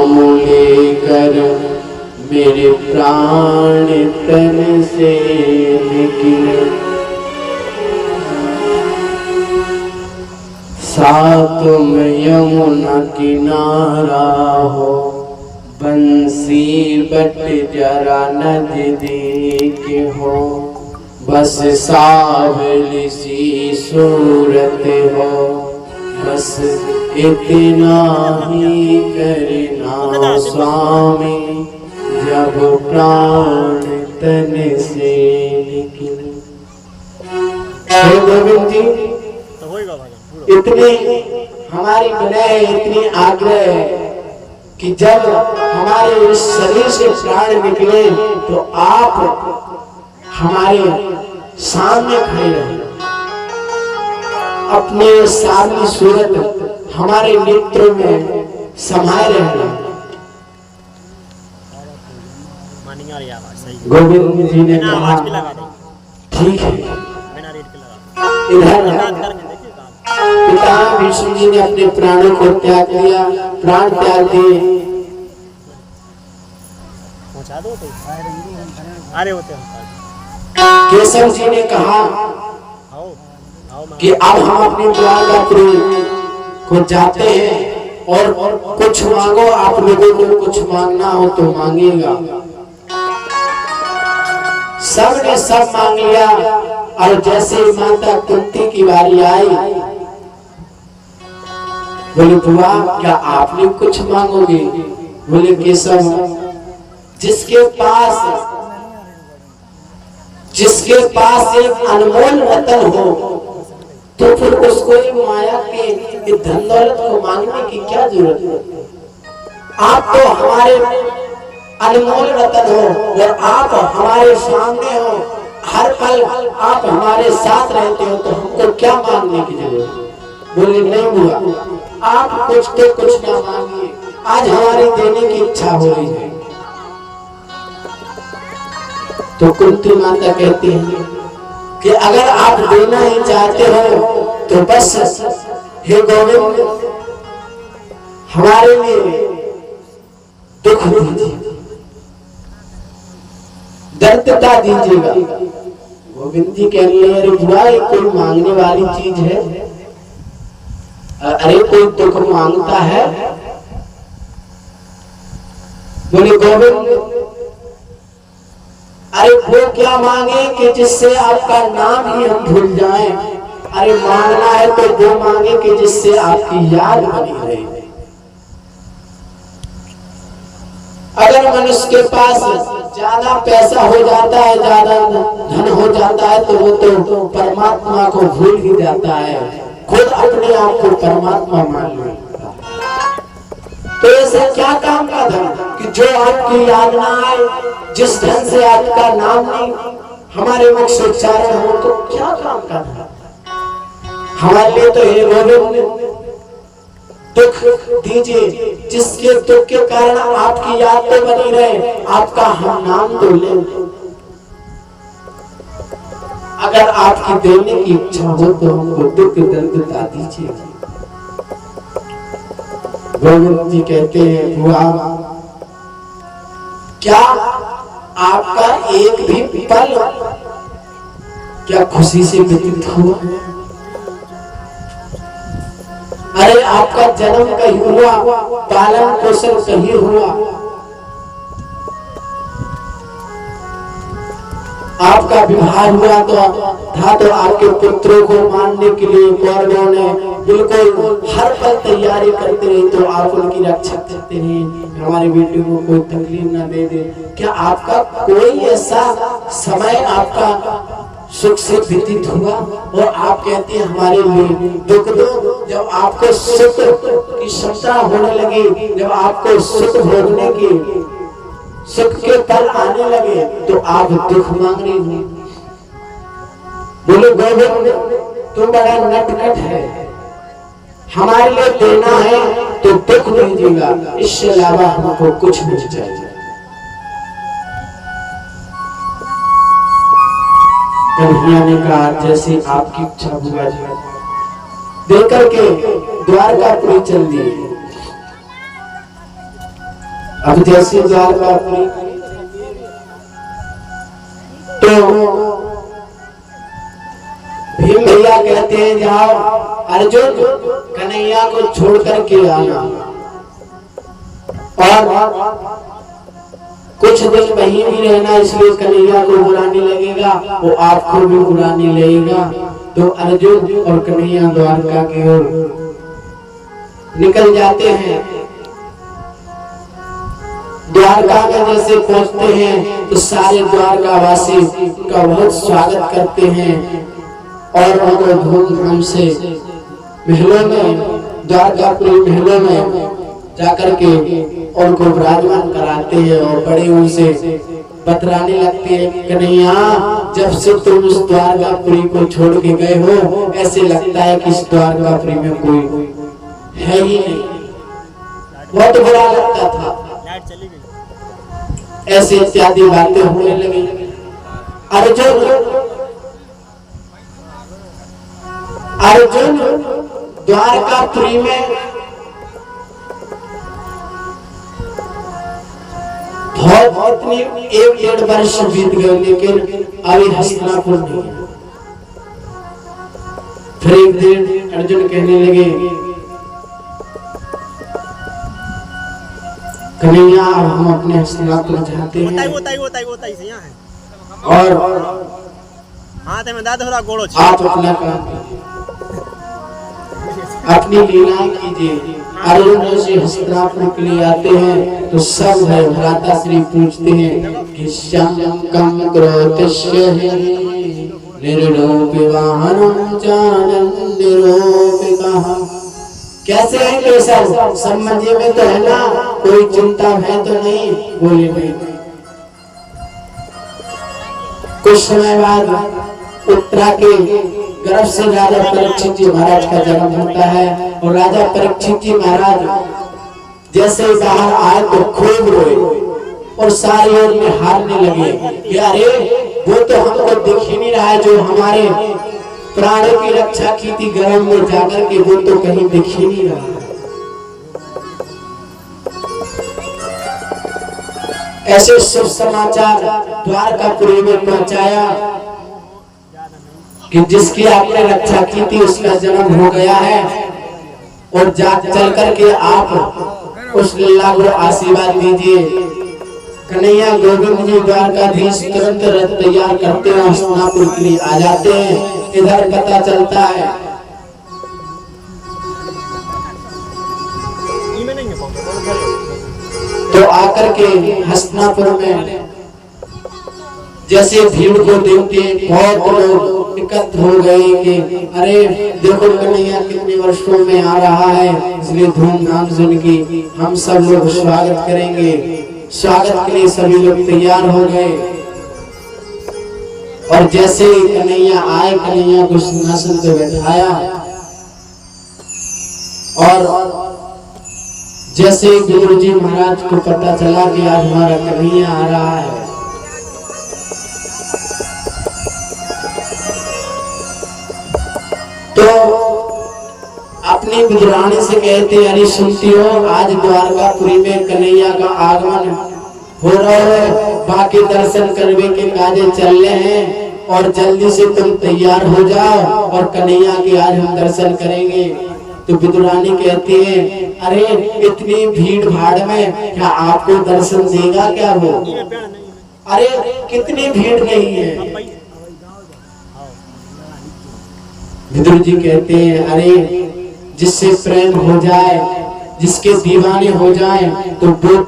नाम लेकर मेरे प्राण तन से निकले। साथ में यमुना किनारा हो, बंसी बट जरा नजदीक हो, बस सावली सी सूरत हो, बस इतना ही करना स्वामी जब प्राण तन से निकले। गोविंद जी इतनी हमारी विनय है, इतनी आग्रह है कि जब हमारे इस शरीर से प्राण निकले तो आप हमारे सामने खड़े रहे, अपने सामने सूरत हमारे नेत्रों में समाये रहना। गोविंद जी ने कहा ठीक है। इधर पिता विष्णु जी ने अपने प्राणों को त्याग दिया, प्राण त्याग दिए। केशव जी ने कहा कि अब हम अपनी द्वारकापुरी को जाते हैं और कुछ मांगो, आप लोगों को कुछ मांगना हो तो मांगिएगा। सब ने सब मांग लिया और जैसे माता कुंती की बारी आई, बोले बुआ क्या आप लोग कुछ मांगोगे? बोले केशव जिसके पास एक अनमोल रतन हो तो फिर उसको माया के धन दौलत को मांगने की क्या जरूरत है? आप तो हमारे अनमोल रतन हो और आप हमारे सामने हो, हर पल आप हमारे साथ रहते हो, तो हमको क्या मांगने की जरूरत है? बोले नहीं बुआ, आप कुछ तो कुछ ना मांगिए, आज हमारी देने की इच्छा हो रही है। तो कुंती माता कहती है कि अगर आप देना ही चाहते हो तो बस हे गोविंद हमारे लिए दुख दीजिए, दर्दता दीजिएगा। गोविंद जी कह रही है अरे बुआ ये कोई मांगने वाली चीज है? अरे कोई दुख मांगता है? बोले गोविंद अरे वो क्या मांगे कि जिससे आपका नाम ही हम भूल जाएं। अरे मांगना है तो वो मांगे कि जिससे आपकी याद बनी रहे। अगर मनुष्य के पास ज्यादा पैसा हो जाता है, ज्यादा धन हो जाता है तो वो तो परमात्मा को भूल ही जाता है, खुद अपने आप को परमात्मा मान लेता है। तो ऐसा क्या काम का धन कि जो आपकी याद ना आए, जिस धन से आपका नाम नहीं हमारे मुख से उच्चारण हो, तो क्या काम का धन? हमारे लिए तो हे गोविंद दुख दीजिए, जिसके दुख के कारण आपकी याद तो बनी रहे, आपका हम नाम तो ले। अगर आपकी देने की इच्छा हो तो हमको दुख दर्द बता दीजिए। गोविंद जी कहते हैं बुआ क्या आपका एक भी पल क्या खुशी से व्यतीत हुआ? अरे आपका जन्म कहीं हुआ, पालन पोषण कहीं हुआ, आपका विवाह हुआ तो आपके पुत्रों को मारने के लिए कौरवों ने बिल्कुल हर पल तैयारी करते रहे, तो आप उनकी रक्षा करते रहे, हमारे बेटे को कोई तकलीफ ना दे दे। क्या आपका कोई ऐसा समय आपका सुख से व्यतीत हुआ? और आप कहते हैं हमारे लिए दुख दो। जब आपको सुख की क्षमता होने लगी, जब आपको सुख भोगने की सुख के पल आने लगे तो आप दुख मांग रही हो। बोले गोविंद तुम बड़ा नटखट है, हमारे लिए देना है तो दुख दीजिएगा, इससे अलावा हमको कुछ नहीं चाहिए। कन्हैया ने कहा जैसे आपकी इच्छा बुआ जी, देकर के द्वारकापुरी चल दिए। अब जैसे द्वारकापुरी तो भीम भैया कहते हैं जाओ अर्जुन कन्हैया को छोड़ करके आना, और कुछ दिन वहीं भी रहना, इसलिए कन्हैया को बुलाने लगेगा, वो आपको भी बुलाने लगेगा। तो अर्जुन और कन्हैया द्वारका की ओर निकल जाते हैं। द्वारका में जैसे पहुंचते हैं तो सारे द्वारकावासी उनका बहुत स्वागत करते हैं और उनको धूमधाम से महलों में, द्वारकापुरी महलों में जाकर के उनको विराजमान कराते हैं और बड़े उनसे बतराने लगते हैं, कन्हैया जब से तुम उस द्वारकापुरी को छोड़ के गए हो ऐसे लगता है कि इस द्वारकापुरी में कोई है ही नहीं, बहुत बुरा लगता था, ऐसे इत्यादि बातें होने लगी। अर्जुन द्वारकापुरी में बहुत इतनी 1-1.5 वर्ष बीत गए, लेकिन अभी हस्तिनापुर नहीं है। फिर एक दिन अर्जुन कहने लगे, कन्हैया हम अपने हस्तिनापुर जाते हैं और आप अपना काम अपनी लीलाएं कीजिए। अर्जुन से हस्तिनापुर के लिए आते हैं तो सब है भ्राता श्री पूछते हैं कि शंकम क्रोधस्य निर्लोभवाहनं जानन् निरोपितः। कैसे हैं केशव, सब मजे में तो है ना, कोई चिंता है तो नहीं? बोले नहीं। कुछ समय बाद उत्तरा के गर्भ से राजा परीक्षित जी महाराज का जन्म होता है और राजा परीक्षित जी महाराज जैसे बाहर आए तो खूब रोए और सारी ओर में हारने लगे कि अरे वो तो हमको दिख ही नहीं रहा है, जो हमारे प्राणों की रक्षा की थी गर्भ में जाकर के, वो तो कहीं दिख ही नहीं रहा है। ऐसे शुभ समाचार द्वारकापुरी में पहुंचाया कि जिसकी आपने रक्षा की थी उसका जन्म हो गया है और चल करके आप उस लीला को आशीर्वाद दीजिए। कन्हैया गोविंद जी द्वारकाधीश तुरंत रथ तैयार करते हैं, हस्तिनापुर के लिए आ जाते हैं। इधर पता चलता है तो आकर के हस्तिनापुर में जैसे भीड़ को देखते बहुत लोग एकत्र हो गए कि अरे देखो कन्हैया कितने वर्षों में आ रहा है, इसलिए धूमधाम से उनकी हम सब लोग स्वागत करेंगे। स्वागत के लिए सभी लोग तैयार हो गए और जैसे कन्हैया आए, कन्हैया को सिंहासन पे बैठाया और जैसे गुरुजी महाराज को पता चला कि आज हमारा कन्हैया आ रहा है तो अपनी विद्राणी से कहते, अरे सुनती हो आज द्वारकापुरी में कन्हैया का आगमन हो रहा है, बाकी दर्शन करने के काजे चल रहे हैं और जल्दी से तुम तैयार हो जाओ और कन्हैया के आज हम दर्शन करेंगे। तो विद्राणी कहती है, अरे इतनी भीड़ भाड़ में क्या आपको दर्शन देगा क्या वो? अरे कितनी भीड़ नहीं है। विदुर जी कहते हैं, अरे जिससे प्रेम हो जाए, जिसके दीवाने हो जाए तो वो